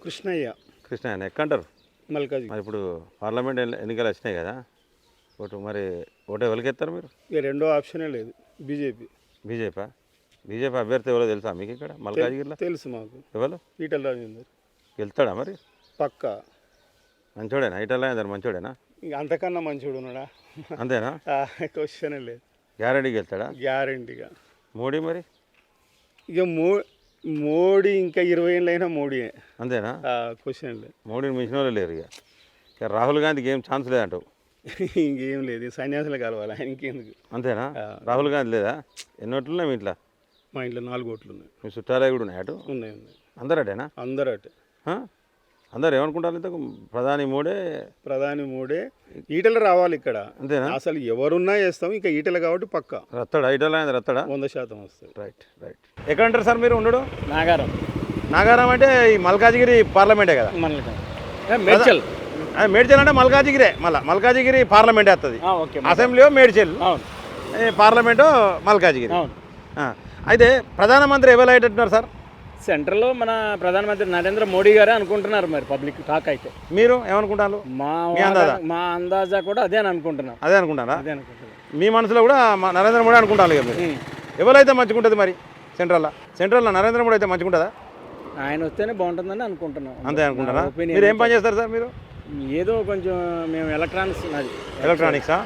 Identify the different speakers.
Speaker 1: కృష్ణయ్య
Speaker 2: కృష్ణ ఎక్కంటారు
Speaker 1: మల్కాజ్.
Speaker 2: మరి ఇప్పుడు పార్లమెంట్ ఎన్నికలు వచ్చినాయి కదా మరి ఓటు ఎవరికి ఎత్తారు మీరు?
Speaker 1: ఇక రెండో ఆప్షనే లేదు, బీజేపీ.
Speaker 2: బీజేపీ అభ్యర్థి ఎవరో తెలుసా మీకు ఇక్కడ మల్కాజ్గిరిలో?
Speaker 1: తెలుసు మాకు.
Speaker 2: ఎవరు?
Speaker 1: ఈటల రాజేందర్.
Speaker 2: వెళ్తాడా మరి?
Speaker 1: పక్కా.
Speaker 2: మంచోడేనా ఈటల రాజేందర్? మంచోడేనా?
Speaker 1: ఇంక అంతకన్నా మంచివాడు ఉన్నాడా?
Speaker 2: అంతేనా?
Speaker 1: క్వశ్చనే లేదు.
Speaker 2: గ్యారెంటీకి వెళ్తాడా?
Speaker 1: గ్యారంటీగా.
Speaker 2: మోడీ మరి?
Speaker 1: ఇక మోడీ ఇంకా 20 ఏళ్ళైనా మోడీయే.
Speaker 2: అంతేనా?
Speaker 1: క్వశ్చన్ లేదు.
Speaker 2: మోడీని మించిన వాళ్ళు లేరు ఇక రాహుల్ గాంధీకి ఏం ఛాన్స్ లేదంటావు?
Speaker 1: ఇంకేం లేదు, సన్యాసులు కలవాలి ఆయన, ఇంకెందుకు.
Speaker 2: అంతేనా? రాహుల్ గాంధీ లేదా? ఎన్ని ఓట్లు ఉన్నాయి మీ ఇంట్లో?
Speaker 1: మా ఇంట్లో 4 ఓట్లు ఉన్నాయి.
Speaker 2: మీ చుట్టాలే కూడా ఉన్నాయి అటు?
Speaker 1: ఉన్నాయి.
Speaker 2: అందరటేనా?
Speaker 1: అందరూ అటే.
Speaker 2: అందరు ఏమనుకుంటారు ఇంతకు? ప్రధాని మోడే ఈటలు రావాలి ఇక్కడ. అంతేనా?
Speaker 1: అసలు ఎవరున్నా చేస్తాం, ఇంకా ఈటలు కాబట్టి పక్కా
Speaker 2: రత్తడా ఈటల రత్తడా?
Speaker 1: 100% వస్తుంది.
Speaker 2: రైట్. ఎక్కడ ఉంటారు సార్ మీరు ఉండడు?
Speaker 1: నాగారం
Speaker 2: అంటే ఈ మల్కాజిగిరి పార్లమెంటే కదా?
Speaker 1: మేడ్చల్.
Speaker 2: మేడ్చల్ అంటే మల్కాజిగిరే, మల్కాజిగిరి పార్లమెంట్ వస్తుంది. Assembly Medchal, parliament Malkajgiri. అయితే ప్రధానమంత్రి ఎవరు అయ్యేటట్టున్నారు సార్?
Speaker 3: సెంట్రల్లో మన ప్రధానమంత్రి నరేంద్ర మోడీ గారే అనుకుంటున్నారు. మరి పబ్లిక్ టాక్ అయితే
Speaker 2: మీరు ఏమనుకుంటారు?
Speaker 3: మా అందాజా కూడా అదే అనుకుంటున్నాం.
Speaker 2: అదే అనుకుంటారా? మీ మనసులో కూడా నరేంద్ర మోడీ అనుకుంటారు కదా మీరు? ఎవరైతే మంచిగుంటుంది మరి సెంట్రల్లో నరేంద్ర మోడీ అయితే మంచిగుంటుందా?
Speaker 3: ఆయన వస్తేనే బాగుంటుందని అనుకుంటున్నాం.
Speaker 2: అంతే అనుకుంటారా? మీరు ఏం పని చేస్తారు సార్ మీరు?
Speaker 3: ఏదో కొంచెం మేము ఎలక్ట్రానిక్సా.